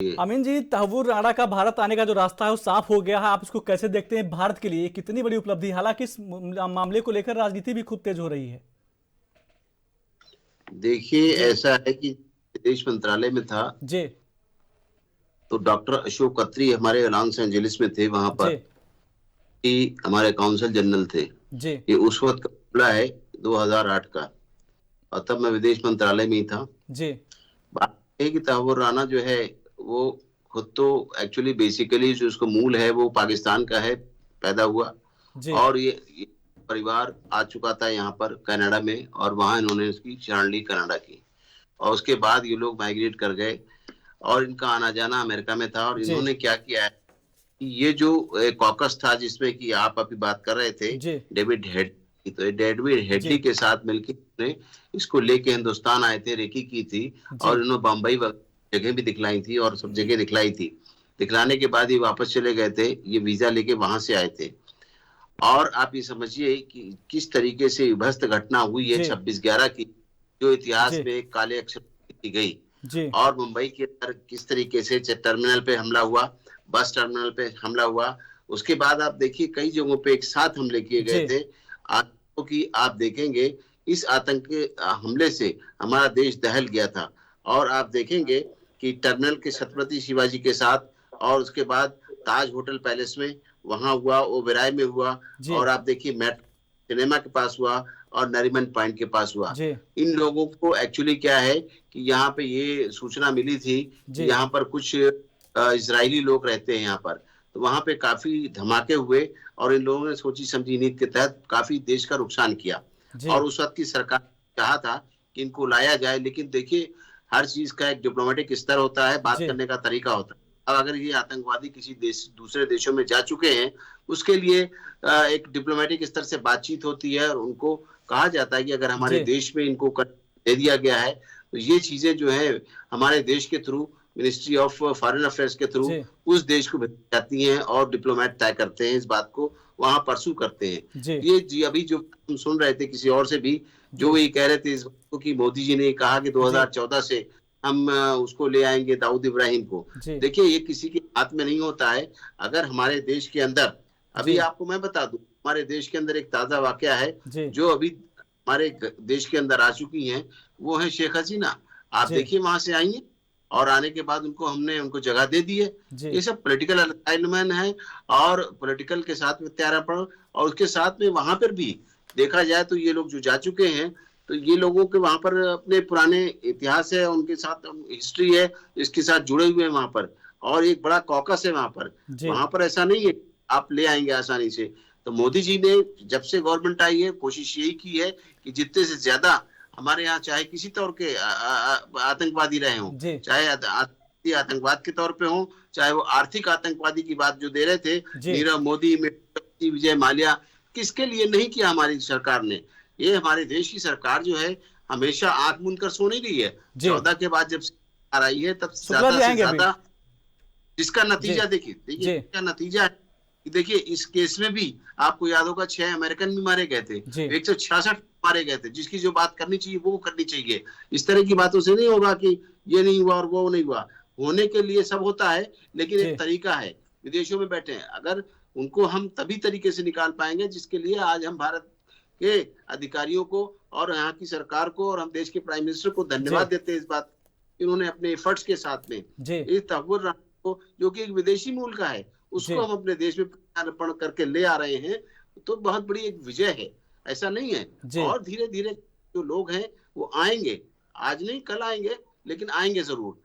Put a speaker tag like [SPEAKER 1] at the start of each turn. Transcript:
[SPEAKER 1] ये
[SPEAKER 2] अमीन जी, तहव्वुर राणा का भारत आने का जो रास्ता है वो साफ हो गया है। आप इसको कैसे देखते हैं? भारत के लिए कितनी बड़ी उपलब्धि, हालांकि इस मामले को लेकर राजनीति भी खूब तेज हो रही है।
[SPEAKER 1] देखिए,
[SPEAKER 2] जी।
[SPEAKER 1] ऐसा है कि विदेश मंत्रालय में था
[SPEAKER 2] जी।
[SPEAKER 1] तो डॉक्टर अशोक खत्री हमारे लॉस एंजलिस में थे वहां
[SPEAKER 2] जी।
[SPEAKER 1] पर, कि हमारे काउंसल जनरल थे।
[SPEAKER 2] जी।
[SPEAKER 1] ये उस वक्त का मामला है, 2008 का। और तब मैं विदेश मंत्रालय में ही था।
[SPEAKER 2] जी।
[SPEAKER 1] बात है कि तहव्वुर राणा जो है वो खुद तो एक्चुअली बेसिकली जो उसका मूल है वो पाकिस्तान का है, पैदा हुआ।
[SPEAKER 2] जी।
[SPEAKER 1] और ये परिवार आ चुका था यहाँ पर कनाडा में, और वहां इन्होंने उसकी शरण ली कनाडा की। और उसके बाद ये लोग माइग्रेट कर गए और इनका आना जाना अमेरिका में था। और
[SPEAKER 2] जी।
[SPEAKER 1] इन्होंने क्या किया है कि ये जो कॉकस था जिसमें कि आप अभी बात कर रहे थे,
[SPEAKER 2] जी।
[SPEAKER 1] डेविड हेड, तो ये डेविड
[SPEAKER 2] जी।
[SPEAKER 1] हेडली के साथ मिलकर ने इसको लेके हिंदुस्तान आए थे, रेकी की थी।
[SPEAKER 2] जी।
[SPEAKER 1] और इन्होंने बम्बई जगह भी दिखलाई थी और सब जगह दिखलाई थी। दिखलाने के बाद ये वापस चले गए थे, ये वीजा लेके वहां से आए थे। और आप ये समझिए कि किस तरीके से विभत्स घटना हुई है
[SPEAKER 2] जी।
[SPEAKER 1] 26/11 की, जो इतिहास
[SPEAKER 2] जी।
[SPEAKER 1] में एक काले अक्षर लिखी गई।
[SPEAKER 2] जी।
[SPEAKER 1] और मुंबई के अंदर किस तरीके से टर्मिनल पे हमला हुआ, बस टर्मिनल पे हमला हुआ। उसके बाद आप देखिए कई जगहों पे एक साथ हमले किए गए
[SPEAKER 2] जी।
[SPEAKER 1] थे। आतंकों की आप देखेंगे, इस आतंक के हमले से हमारा देश दहल गया था। और आप देखेंगे कि टर्मिनल के छत्रपति शिवाजी के साथ, और उसके बाद ताज होटल पैलेस में वहां हुआ, ओबेराय में हुआ।
[SPEAKER 2] जी।
[SPEAKER 1] और आप देखिए मेट्रो सिनेमा के पास हुआ, और नरीमन पॉइंट के पास हुआ।
[SPEAKER 2] जी।
[SPEAKER 1] इन लोगों को एक्चुअली क्या है कि यहाँ पे ये सूचना मिली थी कि
[SPEAKER 2] जी।
[SPEAKER 1] यहाँ पर कुछ इजरायली लोग रहते हैं यहाँ पर। तो वहां पे काफी धमाके हुए, और इन लोगों ने सोची समझी नीति के तहत काफी देश का नुकसान किया।
[SPEAKER 2] जी।
[SPEAKER 1] और उस वक्त की सरकार ने कहा था कि इनको लाया जाए, लेकिन देखिए हर चीज का एक डिप्लोमेटिक स्तर होता है, बात
[SPEAKER 2] जी।
[SPEAKER 1] करने का तरीका होता है। अब अगर ये आतंकवादी किसी देश दूसरे देशों में जा चुके हैं, उसके लिए एक डिप्लोमेटिक स्तर से बातचीत होती है, और उनको कहा जाता है कि अगर हमारे
[SPEAKER 2] जी।
[SPEAKER 1] देश में इनको दे दिया गया है तो ये चीजें जो है हमारे देश के through, ministry of foreign affairs के थ्रू
[SPEAKER 2] जी।
[SPEAKER 1] उस देश को भेजी जाती हैं, और डिप्लोमेट तय करते हैं इस बात को, वहां परसू करते हैं।
[SPEAKER 2] जी।
[SPEAKER 1] ये जी अभी जो हम सुन रहे थे किसी और से भी, जो
[SPEAKER 2] जी।
[SPEAKER 1] ये कह रहे थे इस बात को कि मोदी जी ने कहा कि
[SPEAKER 2] जी।
[SPEAKER 1] 2014 से हम उसको ले आएंगे दाऊद इब्राहिम को।
[SPEAKER 2] जी।
[SPEAKER 1] देखिए ये किसी के हाथ में नहीं होता है। अगर हमारे देश के अंदर,
[SPEAKER 2] जी।
[SPEAKER 1] अभी आपको मैं बता दूं, हमारे देश के अंदर एक ताजा वाकया है
[SPEAKER 2] जी।
[SPEAKER 1] जो अभी हमारे देश के अंदर आ चुकी हैं, वो है शेख हसीना। आप
[SPEAKER 2] जी।
[SPEAKER 1] देखिए वहां से आई हैं, और आने के बाद हमने उनको जगह दे दी है।
[SPEAKER 2] जी।
[SPEAKER 1] ये सब पॉलिटिकल अलाइनमेंट है, और पॉलिटिकल के साथ में त्यारापण। और उसके साथ में वहां पर भी देखा जाए तो ये लोग जो जा चुके हैं, तो ये लोगों के वहां पर अपने पुराने इतिहास है, उनके साथ हिस्ट्री है, इसके साथ जुड़े हुए हैं वहां पर। और एक बड़ा कॉकस है वहां पर।
[SPEAKER 2] जी।
[SPEAKER 1] वहां पर ऐसा नहीं है आप ले आएंगे आसानी से। तो मोदी जी ने जब से गवर्नमेंट आई है, कोशिश यही की है कि जितने से ज्यादा हमारे यहाँ, चाहे किसी तौर के आतंकवादी रहे हों,
[SPEAKER 2] जी।
[SPEAKER 1] चाहे आतंकवाद के तौर पे हों, चाहे वो आर्थिक आतंकवादी की बात जो दे रहे थे,
[SPEAKER 2] जी।
[SPEAKER 1] नीरव मोदी में विजय माल्या, किसके लिए नहीं किया हमारी सरकार ने। ये हमारे देश की सरकार जो है हमेशा आंख मूंद कर सो नहीं रही है।
[SPEAKER 2] जी।
[SPEAKER 1] 14 के बाद जब सरकार आई है, तब
[SPEAKER 2] शुक्ला
[SPEAKER 1] ज्यादा
[SPEAKER 2] जी
[SPEAKER 1] से
[SPEAKER 2] आएंगे अभी।
[SPEAKER 1] ज्यादा जिसका
[SPEAKER 2] जी।
[SPEAKER 1] नतीजा देखिए, देखिए
[SPEAKER 2] जी।
[SPEAKER 1] इसका नतीजा है कि देखिए इस केस में भी आपको याद होगा 6 अमेरिकन भी मारे गए थे,
[SPEAKER 2] जी।
[SPEAKER 1] 166 मारे गए थे। जिसकी जो बात करनी चाहिए वो करनी चाहिए। इस तरह की बातों से नहीं होगा कि ये नहीं हुआ और वो नहीं हुआ। होने के लिए सब होता है, लेकिन
[SPEAKER 2] जी।
[SPEAKER 1] एक तरीका है। विदेशों में बैठे हैं, अगर उनको हम तभी तरीके से निकाल पाएंगे जिसके लिए आज हम भारत के अधिकारियों को और यहाँ की सरकार को और हम देश के प्राइम मिनिस्टर को
[SPEAKER 2] जी।
[SPEAKER 1] धन्यवाद देते हैं इस बात। इन्होंने अपने एफर्ट्स के साथ में
[SPEAKER 2] जी।
[SPEAKER 1] इस तहव्वुर राणा को, जो कि एक विदेशी मूल का है,
[SPEAKER 2] जी।
[SPEAKER 1] उसको हम अपने देश में प्रत्यार्पण करके ले आ रहे हैं, तो बहुत बड़ी एक विजय है। ऐसा नहीं है।
[SPEAKER 2] जी।
[SPEAKER 1] और धीरे धीरे जो लोग हैं वो आएंगे, आज नहीं कल आएंगे, लेकिन आएंगे जरूर।